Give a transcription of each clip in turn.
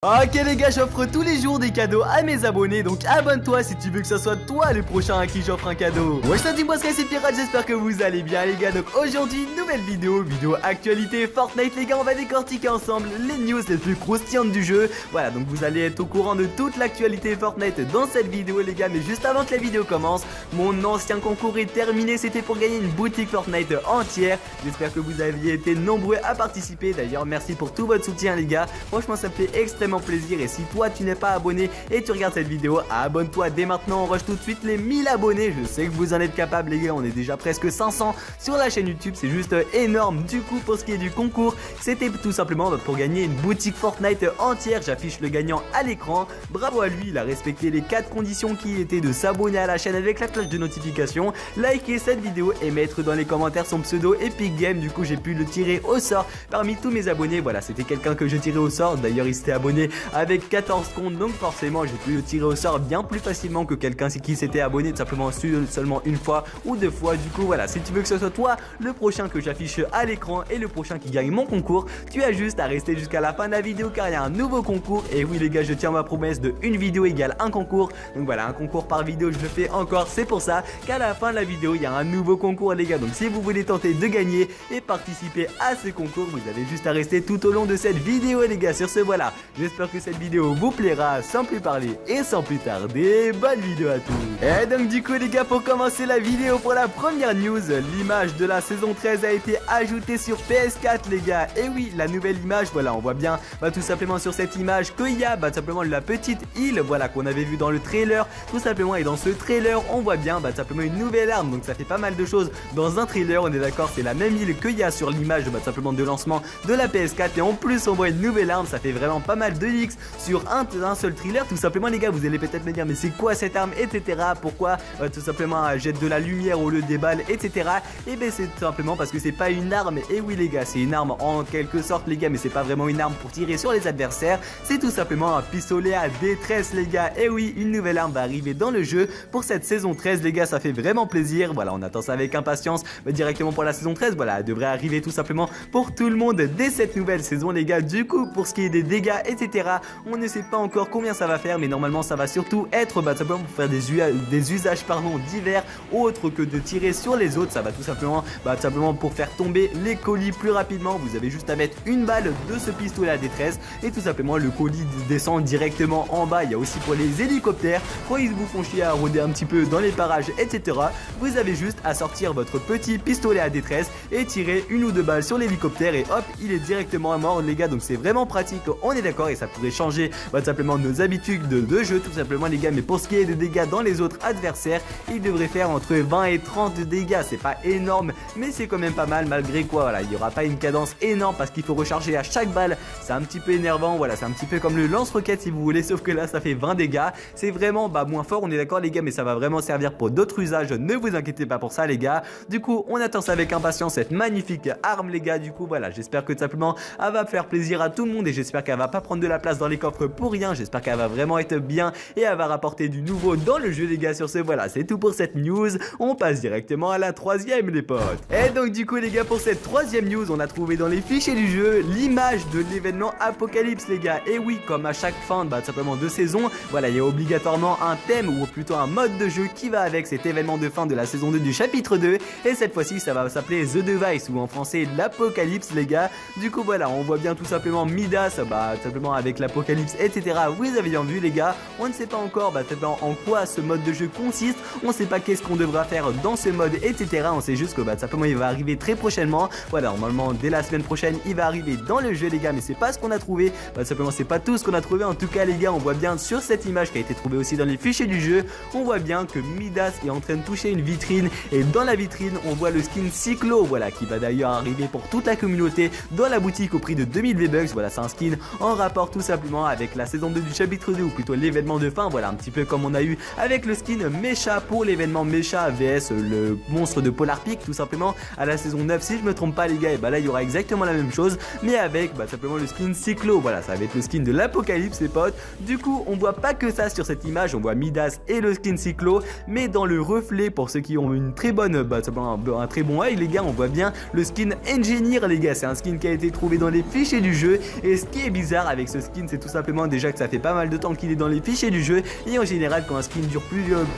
Ok les gars, j'offre tous les jours des cadeaux à mes abonnés, donc abonne-toi si tu veux que ce soit toi le prochain à qui j'offre un cadeau. Wesh la team Sky, c'est Pirate, j'espère que vous allez bien les gars. Donc aujourd'hui, nouvelle vidéo actualité Fortnite les gars, on va décortiquer ensemble les news les plus croustillantes du jeu. Voilà, donc vous allez être au courant de toute l'actualité Fortnite dans cette vidéo les gars. Mais juste avant que la vidéo commence, mon ancien concours est terminé, c'était pour gagner une boutique Fortnite entière. J'espère que vous aviez été nombreux à participer, d'ailleurs merci pour tout votre soutien les gars. Franchement ça me fait extrêmement plaisir, et si toi tu n'es pas abonné et tu regardes cette vidéo, abonne-toi dès maintenant. On rush tout de suite les 1000 abonnés, je sais que vous en êtes capables les gars, on est déjà presque 500 sur la chaîne YouTube, c'est juste énorme. Du coup pour ce qui est du concours, c'était tout simplement pour gagner une boutique Fortnite entière. J'affiche le gagnant à l'écran, bravo à lui, il a respecté les 4 conditions qui étaient de s'abonner à la chaîne avec la cloche de notification, liker cette vidéo et mettre dans les commentaires son pseudo Epic Game. Du coup j'ai pu le tirer au sort parmi tous mes abonnés. Voilà, c'était quelqu'un que je tirais au sort, d'ailleurs il s'était abonné avec 14 comptes, donc forcément j'ai pu le tirer au sort bien plus facilement que quelqu'un qui s'était abonné tout simplement seulement une fois ou deux fois. Du coup voilà, si tu veux que ce soit toi le prochain que j'affiche à l'écran et le prochain qui gagne mon concours, tu as juste à rester jusqu'à la fin de la vidéo car il y a un nouveau concours. Et oui les gars, je tiens ma promesse de une vidéo égale un concours, donc voilà, un concours par vidéo je le fais encore. C'est pour ça qu'à la fin de la vidéo il y a un nouveau concours les gars, donc si vous voulez tenter de gagner et participer à ce concours, vous avez juste à rester tout au long de cette vidéo les gars. Sur ce voilà, j'espère que cette vidéo vous plaira. Sans plus parler et sans plus tarder, bonne vidéo à tous. Et donc du coup les gars, pour commencer la vidéo, pour la première news, l'image de la saison 13 a été ajoutée sur PS4 les gars. Et oui, la nouvelle image, voilà, on voit bien tout simplement sur cette image qu'il y a tout simplement la petite île, voilà, qu'on avait vu dans le trailer tout simplement. Et dans ce trailer on voit bien tout simplement une nouvelle arme, donc ça fait pas mal de choses dans un trailer, on est d'accord. C'est la même île qu'il y a sur l'image tout simplement de lancement de la PS4, et en plus on voit une nouvelle arme. Ça fait vraiment pas mal de leaks sur un seul thriller tout simplement les gars. Vous allez peut-être me dire mais c'est quoi cette arme, etc. Pourquoi tout simplement elle jette de la lumière au lieu des balles, etc. Et ben c'est tout simplement parce que c'est pas une arme. Et oui les gars, c'est une arme en quelque sorte les gars, mais c'est pas vraiment une arme pour tirer sur les adversaires, c'est tout simplement un pistolet à détresse les gars. Et oui, une nouvelle arme va arriver dans le jeu pour cette saison 13 les gars, ça fait vraiment plaisir. Voilà, on attend ça avec impatience directement pour la saison 13. Voilà, elle devrait arriver tout simplement pour tout le monde dès cette nouvelle saison les gars. Du coup pour ce qui est des dégâts, etc., on ne sait pas encore combien ça va faire, mais normalement ça va surtout être simplement pour faire des usages divers autres que de tirer sur les autres. Ça va tout simplement pour faire tomber les colis plus rapidement. Vous avez juste à mettre une balle de ce pistolet à détresse et tout simplement le colis descend directement en bas. Il y a aussi pour les hélicoptères, quand ils vous font chier à rôder un petit peu dans les parages, etc., vous avez juste à sortir votre petit pistolet à détresse et tirer une ou deux balles sur l'hélicoptère et hop, il est directement mort les gars. Donc c'est vraiment pratique, on est d'accord, et ça pourrait changer tout simplement nos habitudes de jeu tout simplement les gars. Mais pour ce qui est des dégâts dans les autres adversaires, il devrait faire entre 20 et 30 dégâts. C'est pas énorme mais c'est quand même pas mal, malgré quoi. Voilà, il n'y aura pas une cadence énorme parce qu'il faut recharger à chaque balle. C'est un petit peu énervant, voilà, c'est un petit peu comme le lance-roquette si vous voulez, sauf que là ça fait 20 dégâts. C'est vraiment moins fort, on est d'accord les gars, mais ça va vraiment servir pour d'autres usages, ne vous inquiétez pas pour ça les gars. Du coup on attend ça avec impatience, cette magnifique arme les gars. Du coup voilà, j'espère que tout simplement elle va faire plaisir à tout le monde, et j'espère qu'elle va pas prendre de la place dans les coffres pour rien. J'espère qu'elle va vraiment être bien et elle va rapporter du nouveau dans le jeu les gars. Sur ce voilà, c'est tout pour cette news, on passe directement à la troisième les potes. Et donc du coup les gars, pour cette troisième news, on a trouvé dans les fichiers du jeu l'image de l'événement Apocalypse les gars. Et oui, comme à chaque fin simplement de saison, voilà, il y a obligatoirement un thème ou plutôt un mode de jeu qui va avec cet événement de fin de la saison 2 du chapitre 2, et cette fois-ci ça va s'appeler The Device, ou en français l'Apocalypse les gars. Du coup voilà, on voit bien tout simplement Midas tout simplement avec l'Apocalypse, etc. Vous avez bien vu les gars, on ne sait pas encore en quoi ce mode de jeu consiste, on ne sait pas qu'est-ce qu'on devra faire dans ce mode, etc. On sait juste que simplement il va arriver très prochainement. Voilà, normalement dès la semaine prochaine il va arriver dans le jeu les gars, mais c'est pas ce qu'on a trouvé. Simplement c'est pas tout ce qu'on a trouvé en tout cas les gars. On voit bien sur cette image qui a été trouvée aussi dans les fichiers du jeu, on voit bien que Midas est en train de toucher une vitrine, et dans la vitrine on voit le skin Cyclo, voilà, qui va d'ailleurs arriver pour toute la communauté dans la boutique au prix de 2000 V-Bucks. Voilà, c'est un skin en rapport tout simplement avec la saison 2 du chapitre 2, ou plutôt l'événement de fin. Voilà, un petit peu comme on a eu avec le skin Mecha pour l'événement Mecha vs le monstre de Polar Peak tout simplement à la saison 9 si je me trompe pas les gars. Et là il y aura exactement la même chose mais avec simplement le skin Cyclo. Voilà, ça va être le skin de l'Apocalypse les potes. Du coup on voit pas que ça sur cette image, on voit Midas et le skin Cyclo, mais dans le reflet, pour ceux qui ont une très bonne un très bon œil les gars, on voit bien le skin Engineer les gars. C'est un skin qui a été trouvé dans les fichiers du jeu, et ce qui est bizarre avec avec ce skin, c'est tout simplement déjà que ça fait pas mal de temps qu'il est dans les fichiers du jeu. Et en général, quand un skin dure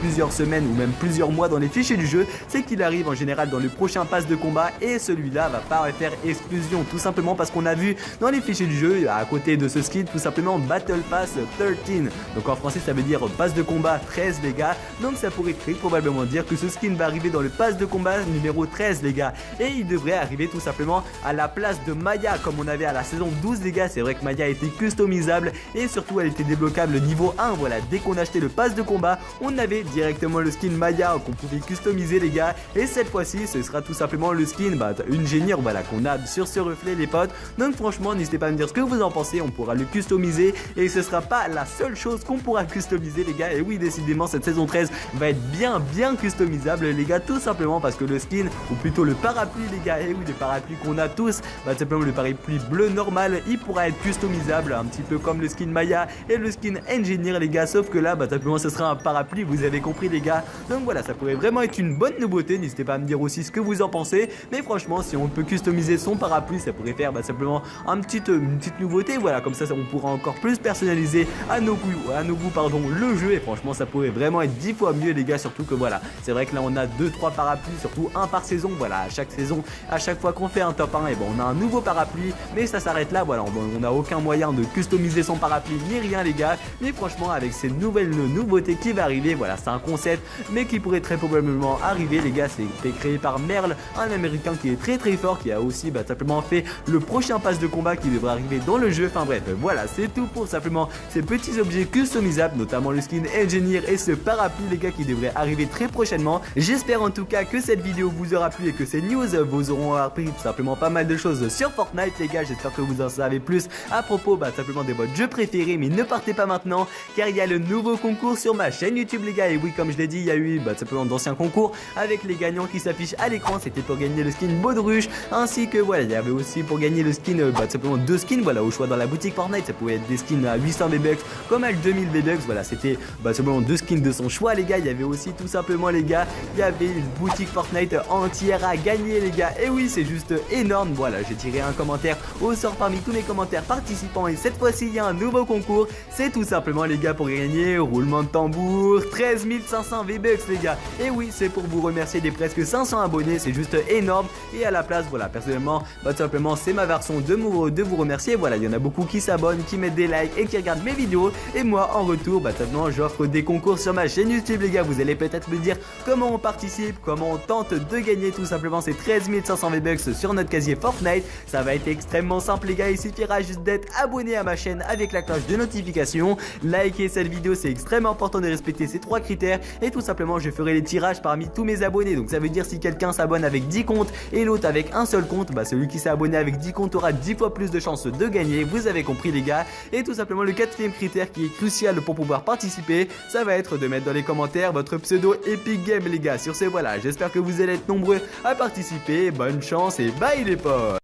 plusieurs semaines ou même plusieurs mois dans les fichiers du jeu, c'est qu'il arrive en général dans le prochain pass de combat. Et celui-là va pas faire exclusion, tout simplement parce qu'on a vu dans les fichiers du jeu, à côté de ce skin, tout simplement Battle Pass 13. Donc en français, ça veut dire pass de combat 13, les gars. Donc ça pourrait très probablement dire que ce skin va arriver dans le pass de combat numéro 13, les gars. Et il devrait arriver tout simplement à la place de Maya, comme on avait à la saison 12, les gars. C'est vrai que Maya était customisable et surtout elle était débloquable niveau 1. Voilà, dès qu'on achetait le pass de combat, on avait directement le skin Maya qu'on pouvait customiser, les gars. Et cette fois-ci, ce sera tout simplement le skin ingénieur, voilà, qu'on a sur ce reflet, les potes. Donc franchement, n'hésitez pas à me dire ce que vous en pensez. On pourra le customiser et ce sera pas la seule chose qu'on pourra customiser, les gars. Et oui, décidément, cette saison 13 va être bien customisable, les gars, tout simplement parce que le skin, ou plutôt le parapluie, les gars, et oui, le parapluie qu'on a tous, tout simplement le parapluie bleu normal, il pourra être customisable un petit peu comme le skin Maya et le skin Engineer, les gars, sauf que là, tout simplement, ce sera un parapluie, vous avez compris, les gars. Donc voilà, ça pourrait vraiment être une bonne nouveauté. N'hésitez pas à me dire aussi ce que vous en pensez, mais franchement, si on peut customiser son parapluie, ça pourrait faire simplement une petite nouveauté. Voilà, comme ça, on pourra encore plus personnaliser à nos goûts, pardon, le jeu. Et franchement, ça pourrait vraiment être 10 fois mieux, les gars. Surtout que voilà, c'est vrai que là, on a 2-3 parapluies, surtout un par saison. Voilà, à chaque saison, à chaque fois qu'on fait un top 1, et bon, on a un nouveau parapluie, mais ça s'arrête là. Voilà, on n'a aucun moyen de customiser son parapluie ni rien, les gars. Mais franchement, avec ces nouvelles nouveautés qui va arriver, voilà, c'est un concept, mais qui pourrait très probablement arriver, les gars. C'est créé par Merle, un américain qui est très fort, qui a aussi simplement fait le prochain pass de combat qui devrait arriver dans le jeu. Enfin bref, voilà, c'est tout pour simplement ces petits objets customisables, notamment le skin Engineer et ce parapluie, les gars, qui devrait arriver très prochainement. J'espère en tout cas que cette vidéo vous aura plu et que ces news vous auront appris tout simplement pas mal de choses sur Fortnite, les gars. J'espère que vous en savez plus à propos simplement de votre jeu préféré, mais ne partez pas maintenant car il y a le nouveau concours sur ma chaîne YouTube, les gars. Et oui, comme je l'ai dit, il y a eu simplement d'anciens concours avec les gagnants qui s'affichent à l'écran. C'était pour gagner le skin Baudruche, ainsi que voilà, il y avait aussi pour gagner le skin, simplement 2 skins, voilà, au choix dans la boutique Fortnite. Ça pouvait être des skins à 800 V-Bucks comme à 2000 V-Bucks. Voilà, c'était simplement 2 skins de son choix, les gars. Il y avait aussi tout simplement, les gars, il y avait une boutique Fortnite entière à gagner, les gars. Et oui, c'est juste énorme. Voilà, j'ai tiré un commentaire au sort parmi tous mes commentaires participants, et cette fois-ci il y a un nouveau concours. C'est tout simplement, les gars, pour gagner, roulement de tambour, 13 500 V-Bucks, les gars. Et oui, c'est pour vous remercier des presque 500 abonnés. C'est juste énorme. Et à la place, voilà, personnellement, tout simplement, c'est ma façon de vous remercier. Voilà, il y en a beaucoup qui s'abonnent, qui mettent des likes et qui regardent mes vidéos. Et moi, en retour, maintenant, j'offre des concours sur ma chaîne YouTube, les gars. Vous allez peut-être me dire comment on participe, comment on tente de gagner tout simplement ces 13 500 V-Bucks sur notre casier Fortnite. Ça va être extrêmement simple, les gars. Il suffira juste d'être abonné à ma chaîne avec la cloche de notification. Likez cette vidéo, c'est extrêmement important de respecter ces 3 critères. Et tout simplement, je ferai les tirages parmi tous mes abonnés. Donc ça veut dire si quelqu'un s'abonne avec 10 comptes et l'autre avec un seul compte, celui qui s'est abonné avec 10 comptes aura 10 fois plus de chances de gagner. Vous avez compris, les gars. Et tout simplement, le 4e critère qui est crucial pour pouvoir participer, ça va être de mettre dans les commentaires votre pseudo Epic Game, les gars. Sur ce, voilà, j'espère que vous allez être nombreux à participer. Bonne chance et bye les potes.